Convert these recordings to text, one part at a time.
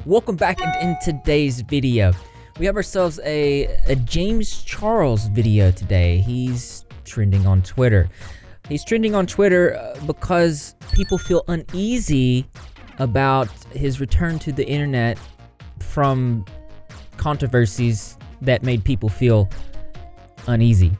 Welcome back in today's video. We have ourselves a James Charles video today. He's trending on Twitter. He's trending on Twitter because people feel uneasy about his return to the internet from controversies that made people feel uneasy.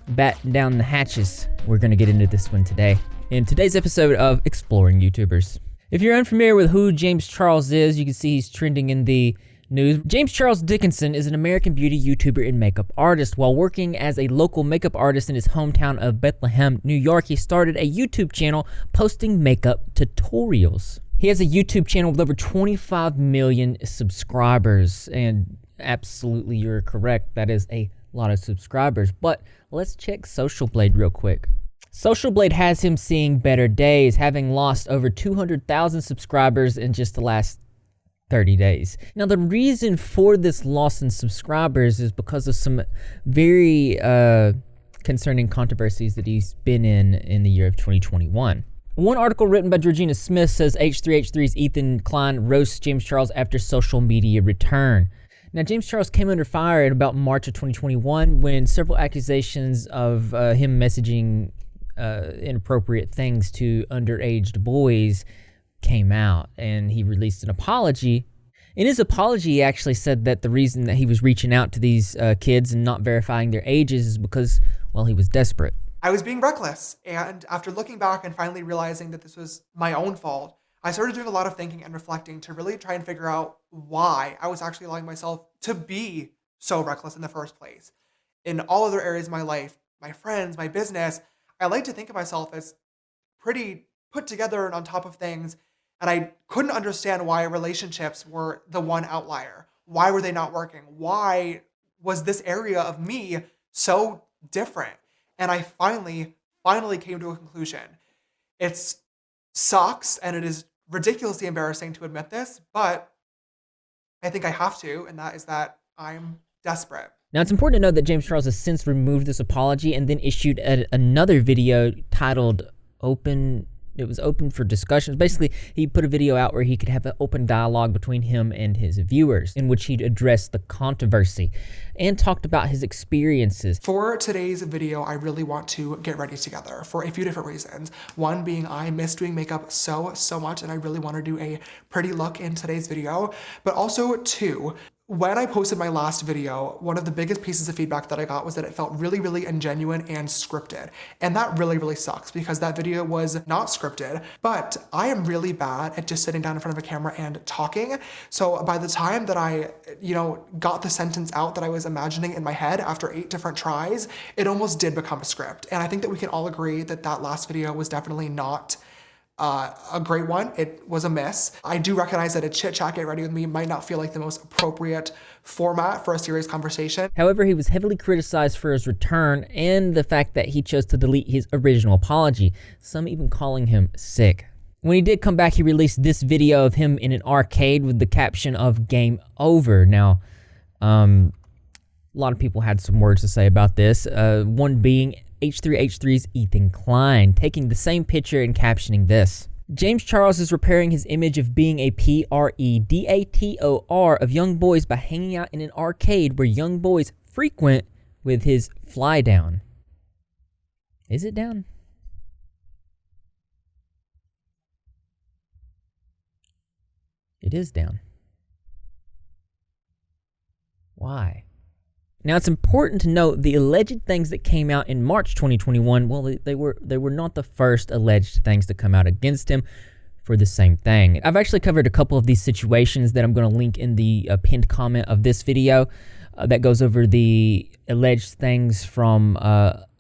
Batten down the hatches. We're going to get into this one today in today's episode of Exploring YouTubers. If you're unfamiliar with who James Charles is, you can see he's trending in the news. James Charles Dickinson is an American beauty YouTuber and makeup artist. While working as a local makeup artist in his hometown of Bethlehem, New York, he started a YouTube channel posting makeup tutorials. He has a YouTube channel with over 25 million subscribers, and absolutely you're correct, that is a lot of subscribers. But let's check Social Blade real quick. Social Blade has him seeing better days, having lost over 200,000 subscribers in just the last 30 days. Now, the reason for this loss in subscribers is because of some very concerning controversies that he's been in the year of 2021. One article written by Georgina Smith says H3H3's Ethan Klein roasts James Charles after social media return. Now, James Charles came under fire in about March of 2021 when several accusations of him messaging inappropriate things to underage boys came out, and he released an apology. In his apology, he actually said that the reason that he was reaching out to these kids and not verifying their ages is because, well, he was desperate. I was being reckless, and after looking back and finally realizing that this was my own fault, I started doing a lot of thinking and reflecting to really try and figure out why I was actually allowing myself to be so reckless in the first place. In all other areas of my life, my friends, my business, I like to think of myself as pretty put together and on top of things, and I couldn't understand why relationships were the one outlier. Why were they not working? Why was this area of me so different? And I finally came to a conclusion. It sucks, and it is ridiculously embarrassing to admit this, but I think I have to, and that is that I'm desperate. Now, it's important to note that James Charles has since removed this apology and then issued another video titled Open. It was open for discussions. Basically, he put a video out where he could have an open dialogue between him and his viewers, in which he'd address the controversy and talked about his experiences. For today's video, I really want to get ready together for a few different reasons. One being I miss doing makeup so much, and I really want to do a pretty look in today's video. But also two, when I posted my last video, one of the biggest pieces of feedback that I got was that it felt really ingenuine and scripted. And that really sucks because that video was not scripted, but I am really bad at just sitting down in front of a camera and talking. So by the time that I, got the sentence out that I was imagining in my head after 8 different tries, it almost did become a script. And I think that we can all agree that that last video was definitely not a great one. It was a miss. I do recognize that a chit chat get ready with me might not feel like the most appropriate format for a serious conversation. However, he was heavily criticized for his return and the fact that he chose to delete his original apology, some even calling him sick. When he did come back, he released this video of him in an arcade with the caption of "Game Over." Now, a lot of people had some words to say about this, one being H3H3's Ethan Klein, taking the same picture and captioning this. James Charles is repairing his image of being a predator of young boys by hanging out in an arcade where young boys frequent with his fly down. Is it down? It is down. Why? Now, it's important to note the alleged things that came out in March 2021, well, they were not the first alleged things to come out against him for the same thing. I've actually covered a couple of these situations that I'm going to link in the pinned comment of this video that goes over the alleged things from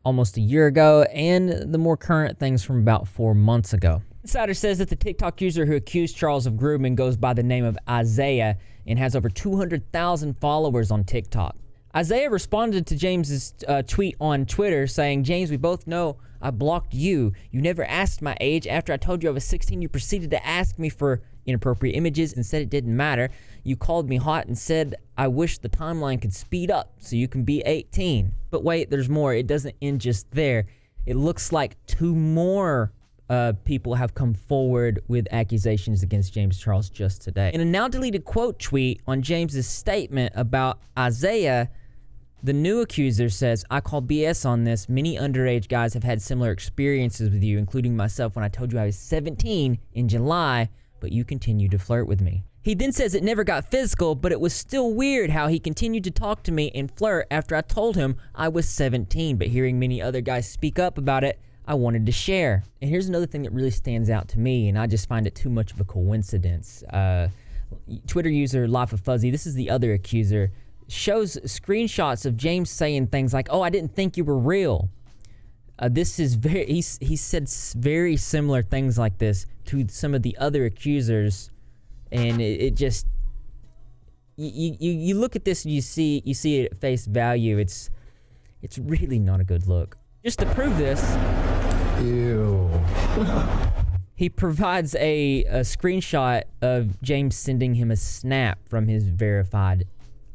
almost a year ago and the more current things from about 4 months ago. Insider says that the TikTok user who accused Charles of grooming goes by the name of Isaiah and has over 200,000 followers on TikTok. Isaiah responded to James's tweet on Twitter saying, "James, we both know I blocked you. You never asked my age. After I told you I was 16, you proceeded to ask me for inappropriate images and said it didn't matter. You called me hot and said I wish the timeline could speed up so you can be 18. But wait, there's more. It doesn't end just there. It looks like 2 more people have come forward with accusations against James Charles just today. In a now deleted quote tweet on James's statement about Isaiah, the new accuser says, "I call BS on this. Many underage guys have had similar experiences with you, including myself when I told you I was 17 in July, but you continued to flirt with me." He then says it never got physical, but it was still weird how he continued to talk to me and flirt after I told him I was 17, but hearing many other guys speak up about it, I wanted to share. And here's another thing that really stands out to me, and I just find it too much of a coincidence. Twitter user Life of Fuzzy, this is the other accuser, shows screenshots of James saying things like, "Oh, I didn't think you were real." This is he said very similar things like this to some of the other accusers, and it just you look at this and you see it at face value. It's really not a good look. Just to prove this, Ew. he provides a screenshot of James sending him a snap from his verified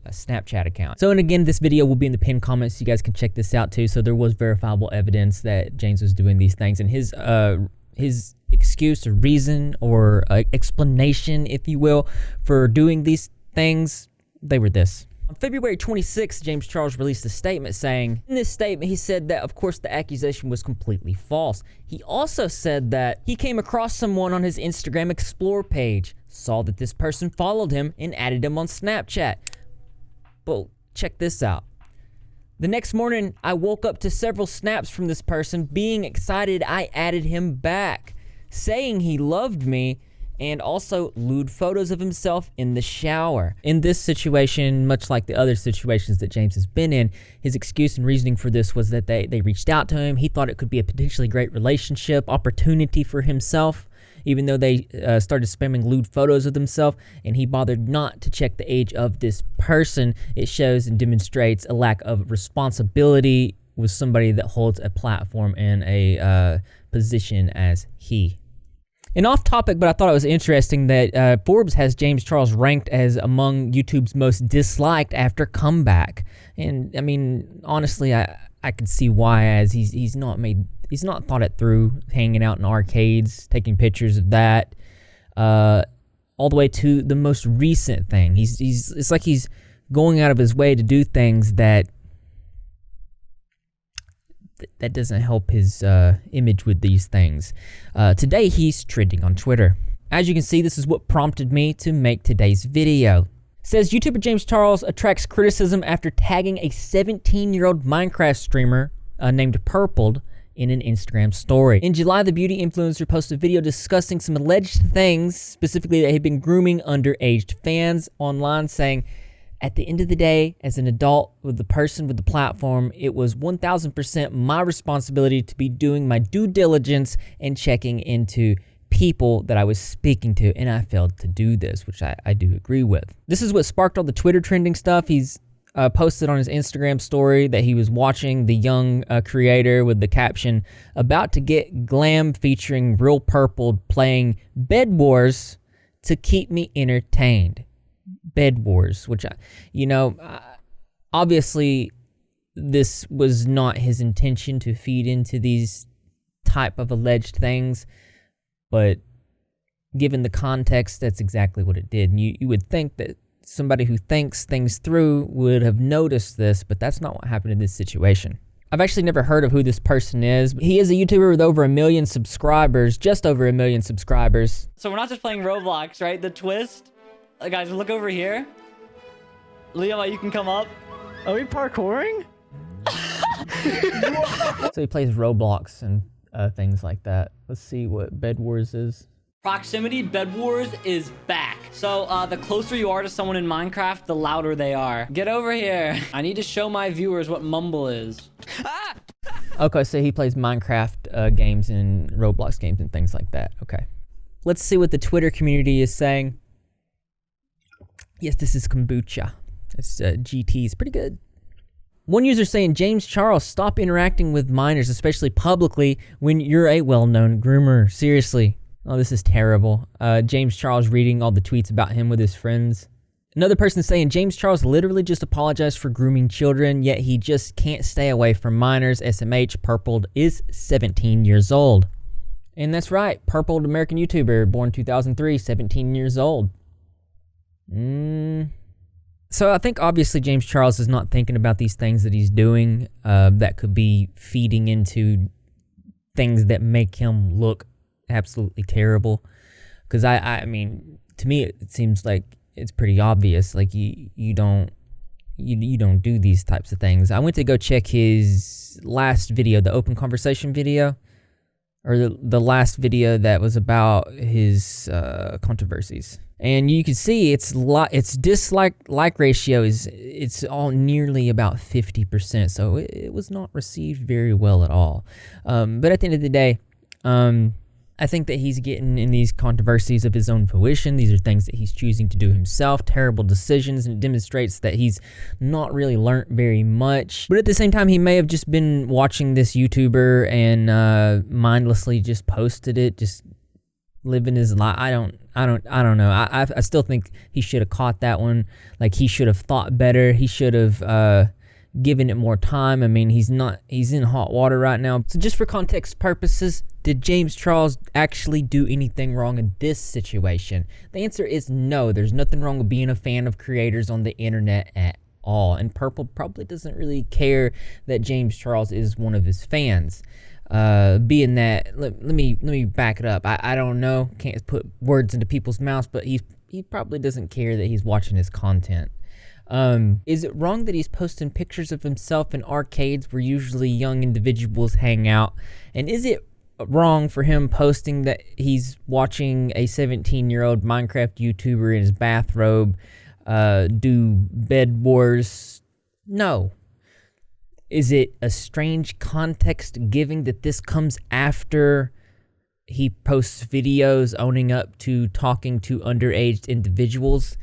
Snapchat account. So, and again, this video will be in the pinned comments. You guys can check this out too. So there was verifiable evidence that James was doing these things, and his excuse or reason or explanation, if you will, for doing these things, they were this. On February 26th, James Charles released a statement saying, in this statement, he said that, of course, the accusation was completely false. He also said that he came across someone on his Instagram Explore page, saw that this person followed him, and added him on Snapchat. But check this out. The next morning, I woke up to several snaps from this person. Being excited, I added him back, saying he loved me, and also lewd photos of himself in the shower. In this situation, much like the other situations that James has been in, his excuse and reasoning for this was that they reached out to him. He thought it could be a potentially great relationship, opportunity for himself, even though they started spamming lewd photos of themselves, and he bothered not to check the age of this person. It shows and demonstrates a lack of responsibility with somebody that holds a platform and a position as he. And off topic, but I thought it was interesting that Forbes has James Charles ranked as among YouTube's most disliked after comeback. And I mean, honestly, I could see why, as he's not thought it through, hanging out in arcades, taking pictures of that, all the way to the most recent thing. It's like he's going out of his way to do things that doesn't help his image with these things. Today, he's trending on Twitter. As you can see, this is what prompted me to make today's video. It says, YouTuber James Charles attracts criticism after tagging a 17-year-old Minecraft streamer named Purpled in an Instagram story. In July, the beauty influencer posted a video discussing some alleged things, specifically that he'd been grooming underage fans online, saying, "At the end of the day, as an adult with the person with the platform, it was 1000% my responsibility to be doing my due diligence and checking into people that I was speaking to, and I failed to do this," which I do agree with. This is what sparked all the Twitter trending stuff. He's posted on his Instagram story that he was watching the young creator with the caption, "About to get glam featuring Real Purple playing Bed Wars to keep me entertained." Bed Wars, which, obviously this was not his intention to feed into these type of alleged things, but given the context, that's exactly what it did. And you would think that somebody who thinks things through would have noticed this, but that's not what happened in this situation. I've actually never heard of who this person is. He is a YouTuber with over 1 million subscribers, just over 1 million subscribers. So we're not just playing Roblox, right? The twist, guys, look over here. Leo, you can come up. Are we parkouring? So he plays Roblox and things like that. Let's see what Bed Wars is. Proximity Bed Wars is back. So the closer you are to someone in Minecraft, the louder they are. Get over here. I need to show my viewers what mumble is. Okay, so he plays Minecraft games and Roblox games and things like that. Okay. Let's see what the Twitter community is saying. Yes, this is kombucha. It's GT. It's pretty good. One user saying, "James Charles, stop interacting with minors, especially publicly, when you're a well-known groomer. Seriously." Oh, this is terrible. James Charles reading all the tweets about him with his friends. Another person saying, "James Charles literally just apologized for grooming children, yet he just can't stay away from minors. SMH, Purpled is 17 years old." And that's right, purpled American YouTuber, born 2003, 17 years old. So I think obviously James Charles is not thinking about these things that he's doing that could be feeding into things that make him look absolutely terrible. Because I mean, to me it seems like it's pretty obvious. Like you don't do these types of things. I went to go check his last video, the open conversation video, or the last video that was about his controversies. And you can see it's dislike ratio it's all nearly about 50%. So it was not received very well at all. But at the end of the day, I think that he's getting in these controversies of his own fruition. These are things that he's choosing to do himself, terrible decisions, and it demonstrates that he's not really learned very much. But at the same time, he may have just been watching this YouTuber and mindlessly just posted it, just living his life. I don't know. I still think he should have caught that one. Like, he should have thought better. He should have given it more time. I mean, he's in hot water right now. So just for context purposes, did James Charles actually do anything wrong in this situation? The answer is no. There's nothing wrong with being a fan of creators on the internet at all. And Purple probably doesn't really care that James Charles is one of his fans. Being that, let me back it up. I don't know, can't put words into people's mouths, but he probably doesn't care that he's watching his content. Is it wrong that he's posting pictures of himself in arcades where usually young individuals hang out? And is it wrong for him posting that he's watching a 17-year-old Minecraft YouTuber in his bathrobe do bed wars? No. Is it a strange context giving that this comes after he posts videos owning up to talking to underage individuals?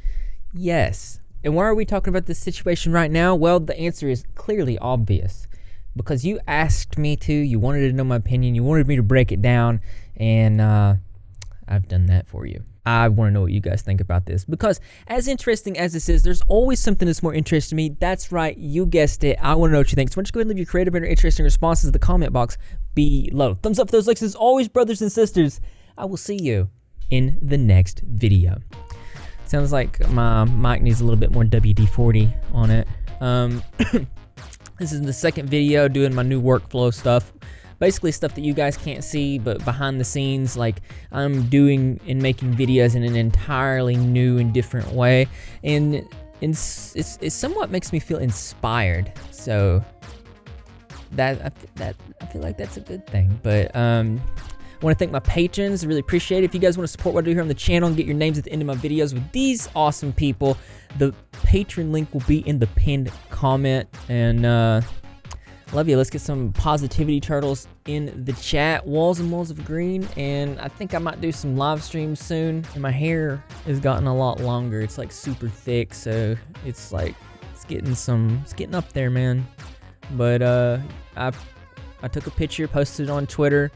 Yes. And why are we talking about this situation right now? Well, the answer is clearly obvious. Because you asked me to, you wanted to know my opinion, you wanted me to break it down, and I've done that for you. I want to know what you guys think about this, because as interesting as this is, there's always something that's more interesting to me. That's right, you guessed it. I want to know what you think. So why don't you go ahead and leave your creative and interesting responses in the comment box below. Thumbs up for those likes as always, brothers and sisters. I will see you in the next video. Sounds like my mic needs a little bit more WD-40 on it. This is the second video doing my new workflow stuff. Basically stuff that you guys can't see, but behind the scenes, like I'm doing and making videos in an entirely new and different way. And it somewhat makes me feel inspired. So I feel like that's a good thing. But I want to thank my patrons. I really appreciate it. If you guys want to support what I do here on the channel and get your names at the end of my videos with these awesome people, the Patreon link will be in the pinned comment. And love you. Let's get some positivity turtles in the chat. Walls and walls of green. And I think I might do some live streams soon. And my hair has gotten a lot longer. It's like super thick, so it's like it's getting up there, man. But I took a picture, posted it on Twitter,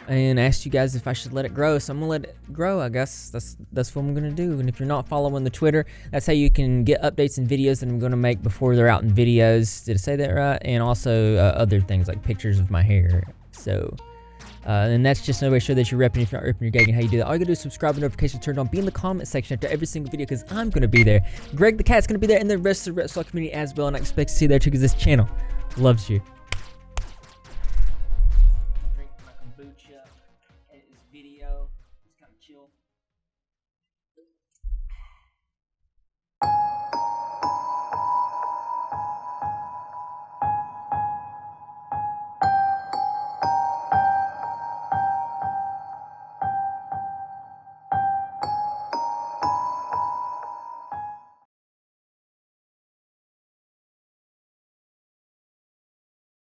and asked you guys if I should let it grow. So I'm gonna let it grow, I guess. That's what I'm gonna do. And if you're not following the Twitter, that's how you can get updates and videos that I'm gonna make before they're out in videos. Did I say that right? And also other things like pictures of my hair. So and that's just another way to show that you're repping. If you're not repping, you're gagging. How you do that? All you gotta do is subscribe, and notifications turned on. Be in the comment section after every single video, because I'm gonna be there. Greg the Cat's gonna be there, and the rest of the Repzilla community as well. And I expect to see you there too, because this channel loves you. Drink my kombucha, edit this video, just kind of chill.